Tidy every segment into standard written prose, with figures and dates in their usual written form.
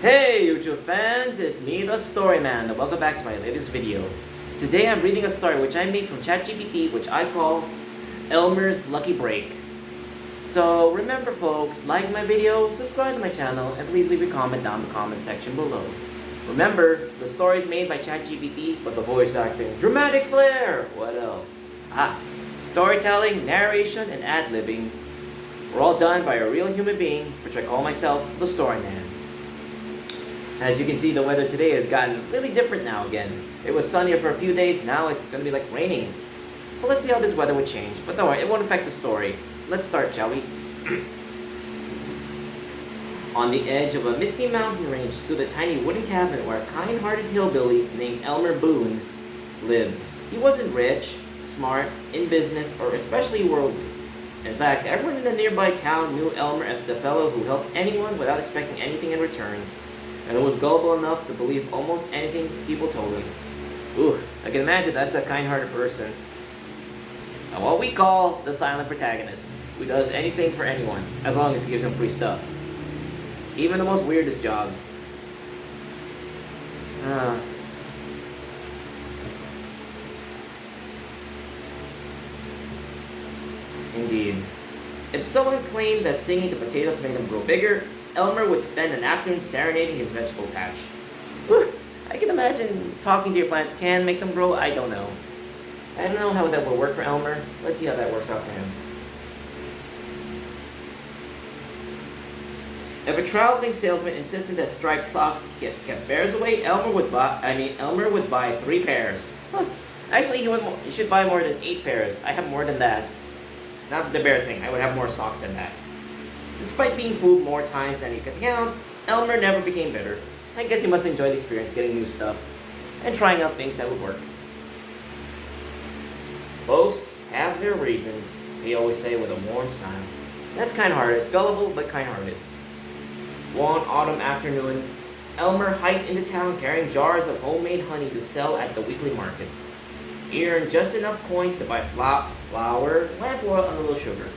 Hey YouTube fans, it's me the Storyman and welcome back to my latest video. Today I'm reading a story which I made from Chat GPT which I call Elmer's Lucky Break. So remember folks, like my video, subscribe to my channel, and please leave a comment down in the comment section below. Remember, the story is made by Chat GPT, but the voice acting, dramatic flair! What else? Storytelling, narration, and ad-libbing were all done by a real human being, which I call myself the Storyman. As you can see, the weather today has gotten really different now again. It was sunnier for a few days, now it's going to be like raining. Well, let's see how this weather would change. But don't worry, it won't affect the story. Let's start, shall we? On the edge of a misty mountain range stood a tiny wooden cabin where a kind-hearted hillbilly named Elmer Boone lived. He wasn't rich, smart, in business, or especially worldly. In fact, everyone in the nearby town knew Elmer as the fellow who helped anyone without expecting anything in return, and who was gullible enough to believe almost anything people told him. Ooh, I can imagine that's a kind-hearted person. And what we call the silent protagonist, who does anything for anyone, as long as he gives them free stuff. Even the most weirdest jobs. Indeed. If someone claimed that singing to potatoes made them grow bigger, Elmer would spend an afternoon serenading his vegetable patch. I can imagine talking to your plants can make them grow. I don't know. I don't know how that will work for Elmer. Let's see how that works out for him. If a traveling salesman insisted that striped socks kept bears away, Elmer would buy 3 pairs. Actually, he should buy more than 8 pairs. I have more than that. Not for the bear thing. I would have more socks than that. Despite being fooled more times than he could count, Elmer never became bitter. I guess he must enjoy the experience getting new stuff and trying out things that would work. Folks have their reasons, they always say with a warm smile. That's kind-hearted, gullible but kind-hearted. One autumn afternoon, Elmer hiked into town carrying jars of homemade honey to sell at the weekly market. He earned just enough coins to buy flour, lamp oil, and a little sugar.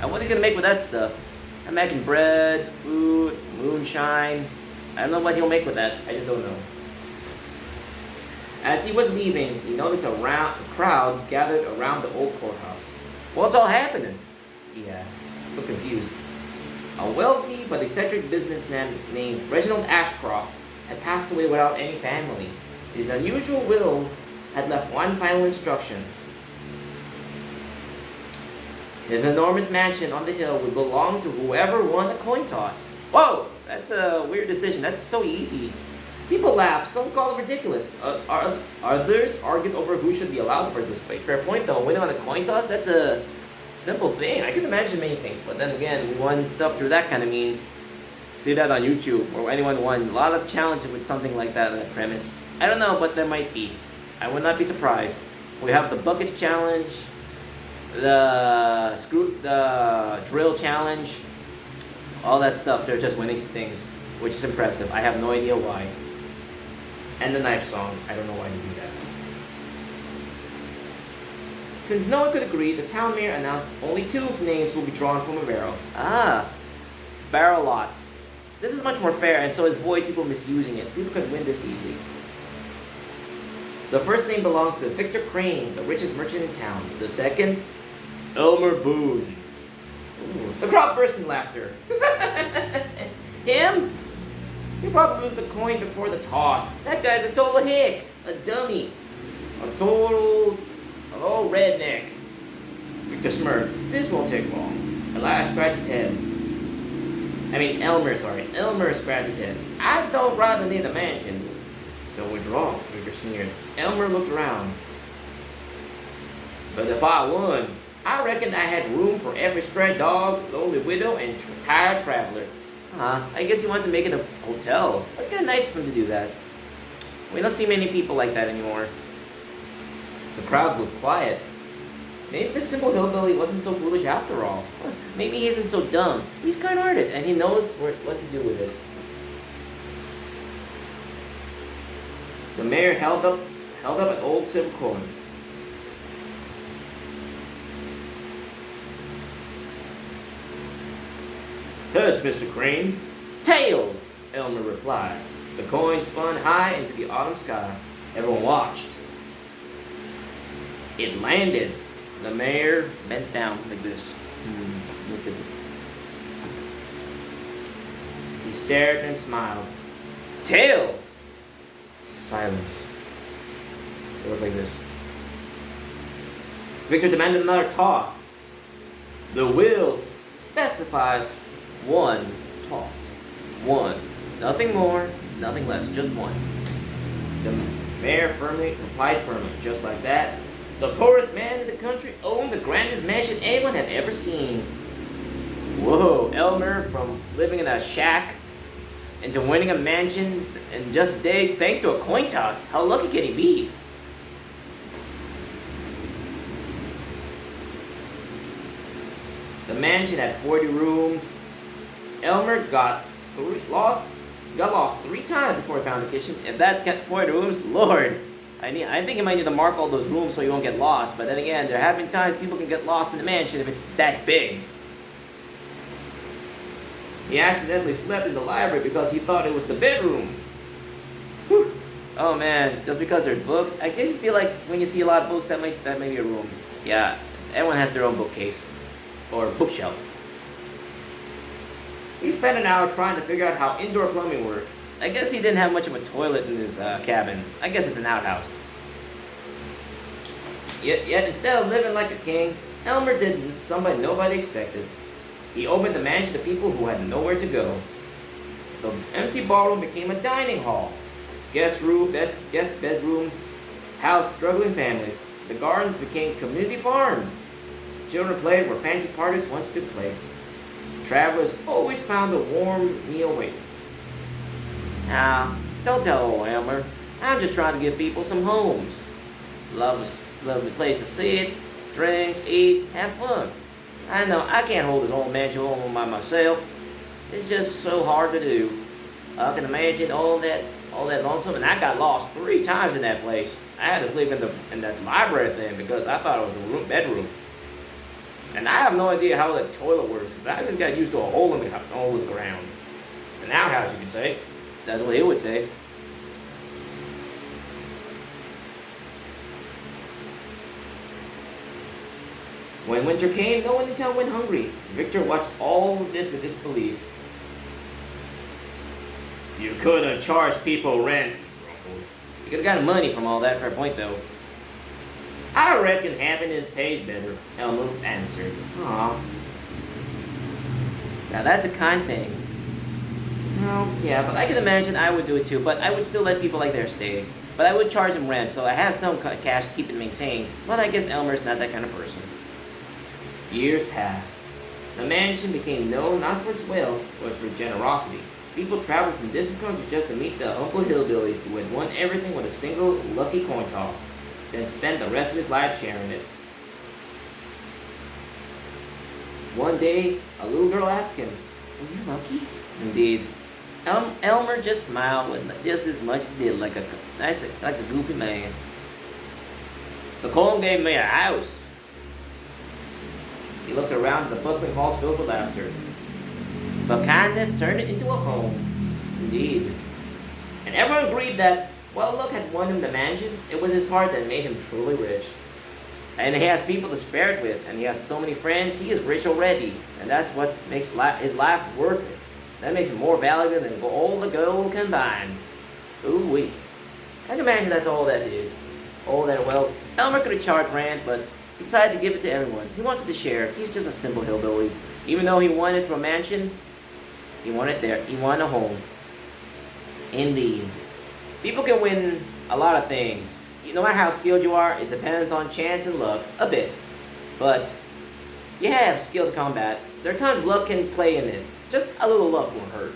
And what he's gonna make with that stuff? I'm making bread, food, moonshine. I don't know what he'll make with that. I just don't know. As he was leaving, he noticed a crowd gathered around the old courthouse. What's all happening? He asked, a little confused. A wealthy but eccentric businessman named Reginald Ashcroft had passed away without any family. His unusual will had left one final instruction. His enormous mansion on the hill would belong to whoever won the coin toss. Whoa, that's a weird decision. That's so easy. People laugh, some call it ridiculous. Others argued over who should be allowed to participate. Fair point though, winning on a coin toss, that's a simple thing. I can imagine many things, but then again, we won stuff through that kind of means. See that on YouTube, or anyone won a lot of challenges with something like that on that premise. I don't know, but there might be. I would not be surprised. We have the bucket challenge, the drill challenge, all that stuff. They're just winning things, which is impressive. I have no idea why. And the knife song, I don't know why you do that. Since no one could agree, the town mayor announced only 2 names will be drawn from a barrel. Barrel lots. This is much more fair, and so avoid people misusing it. People could win this easily. The first name belonged to Victor Crane, the richest merchant in town. The second, Elmer Boone. Ooh, the crowd burst in laughter. Him? He'll probably lose the coin before the toss. That guy's a total hick, a dummy, a total redneck. Victor smirked. This won't take long. Elias scratched his head. Elmer scratched his head. I don't rather need a mansion. Don't withdraw, Victor sneered. Elmer looked around. But if I won, I reckon I had room for every stray dog, lonely widow, and tired traveler. I guess he wanted to make it a hotel. That's kind of nice of him to do that. We don't see many people like that anymore. The crowd grew quiet. Maybe this simple hillbilly wasn't so foolish after all. Maybe he isn't so dumb. He's kind-hearted, and he knows what to do with it. The mayor held up an old silver coin. Heads, Mr. Crane. Tails! Elmer replied. The coin spun high into the autumn sky. Everyone watched. It landed. The mayor bent down like this. Looked at it. He stared and smiled. Tails! Silence. It looked like this. Victor demanded another toss. The wheels specifies one toss. One. Nothing more, nothing less, just one. The mayor replied firmly, just like that. The poorest man in the country owned the grandest mansion anyone had ever seen. Whoa, Elmer, from living in a shack into winning a mansion in just a day thanks to a coin toss. How lucky can he be? The mansion had 40 rooms. Elmer got lost 3 times before he found the kitchen. If that got 40 rooms, Lord, I think you might need to mark all those rooms so you won't get lost. But then again, there have been times people can get lost in the mansion if it's that big. He accidentally slept in the library because he thought it was the bedroom. Whew. Oh man, just because there's books. I just feel like when you see a lot of books, that may be a room. Yeah, everyone has their own bookcase or bookshelf. He spent an hour trying to figure out how indoor plumbing works. I guess he didn't have much of a toilet in his cabin. I guess it's an outhouse. Yet instead of living like a king, Elmer did something nobody expected. He opened the mansion to people who had nowhere to go. The empty ballroom became a dining hall. Guest bedrooms housed struggling families. The gardens became community farms. Children played where fancy parties once took place. Travelers always found a warm meal waiting. Now, don't tell old Elmer. I'm just trying to give people some homes. Lovely place to sit, drink, eat, have fun. I know I can't hold this whole mansion home by myself. It's just so hard to do. I can imagine all that lonesome, and I got lost 3 times in that place. I had to sleep in that library thing because I thought it was a bedroom. And I have no idea how the toilet works, because I just got used to a hole in the ground. An outhouse, you could say. That's what he would say. When winter came, no one in town went hungry. Victor watched all of this with disbelief. You could have charged people rent. You could have gotten money from all that, fair point though. I reckon having his pays better, Elmer answered. Aw. Now that's a kind thing. Well, yeah, but I can imagine I would do it too, but I would still let people like their stay. But I would charge them rent, so I have some cash to keep it maintained. But I guess Elmer's not that kind of person. Years passed. The mansion became known not for its wealth, but for generosity. People traveled from distant countries just to meet the Uncle Hillbilly who had won everything with a single lucky coin toss, then spent the rest of his life sharing it. One day, a little girl asked him, "Were you lucky?" Indeed. Elmer just smiled with just as much as he did, like a goofy man. The coin gave me a house. He looked around as the bustling halls filled with laughter. But kindness turned it into a home. Indeed. And everyone agreed that while luck had won him the mansion, it was his heart that made him truly rich. And he has people to spare it with, and he has so many friends, he is rich already. And that's what makes his life worth it. That makes him more valuable than all the gold combined. Ooh-wee. I can imagine that's all that is. All that wealth. Elmer could have charged rent, but he decided to give it to everyone. He wants to share. He's just a simple hillbilly. Even though he wanted from a mansion, he wanted there. He wanted a home. Indeed. People can win a lot of things. No matter how skilled you are, it depends on chance and luck a bit. But you have skill to combat. There are times luck can play in it. Just a little luck won't hurt.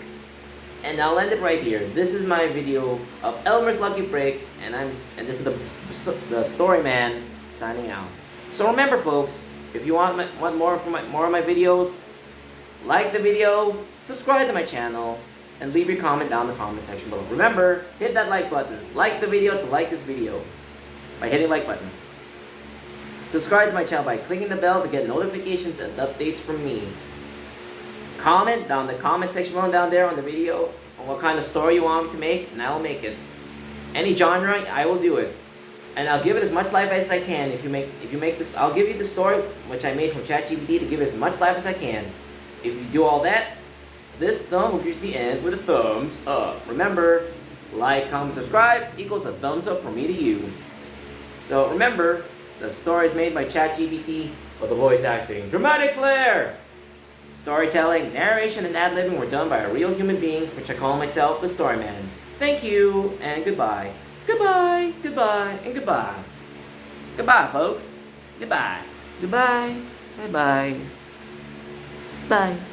And I'll end it right here. This is my video of Elmer's Lucky Break, and this is the story man signing out. So remember, folks, if you want more of my videos, like the video, subscribe to my channel, and leave your comment down in the comment section below. Remember, hit that like button. Like the video to like this video by hitting the like button. Subscribe to my channel by clicking the bell to get notifications and updates from me. Comment down in the comment section below down there on the video what kind of story you want me to make, and I will make it. Any genre, I will do it. And I'll give it as much life as I can. If you make this, I'll give you the story which I made from Chat GPT to give it as much life as I can. If you do all that, this thumb will usually end with a thumbs up. Remember, like, comment, subscribe equals a thumbs up from me to you. So remember, the story is made by Chat GPT, but the voice acting, dramatic flair, storytelling, narration, and ad-libbing were done by a real human being, which I call myself the Story Man. Thank you, and goodbye. Goodbye, goodbye, and goodbye. Goodbye, folks. Goodbye. Goodbye. Bye-bye. Bye.